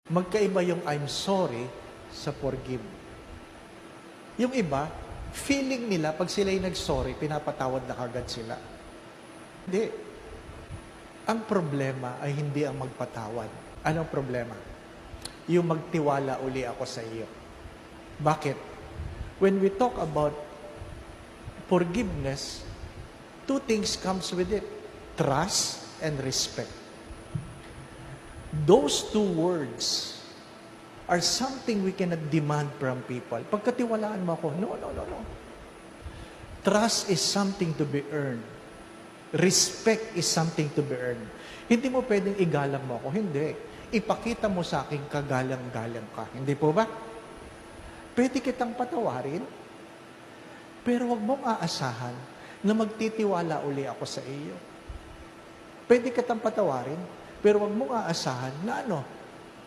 Magkaiba yung I'm sorry sa forgive. Yung iba, feeling nila pag sila'y nag-sorry, pinapatawad na kagad sila. Hindi. Ang problema ay hindi ang magpatawad. Anong problema? Yung magtiwala uli ako sa iyo. Bakit? When we talk about forgiveness, two things comes with it. Trust and respect. Those two words are something we cannot demand from people. Pagkatiwalaan mo ako, no. Trust is something to be earned. Respect is something to be earned. Hindi mo pwedeng igalang mo ako. Hindi. Ipakita mo sa akin kagalang-galang ka. Hindi po ba? Pwede kitang patawarin, pero wag mong aasahan na magtitiwala uli ako sa iyo. Pwede kitang patawarin, pero wag mong aasahan na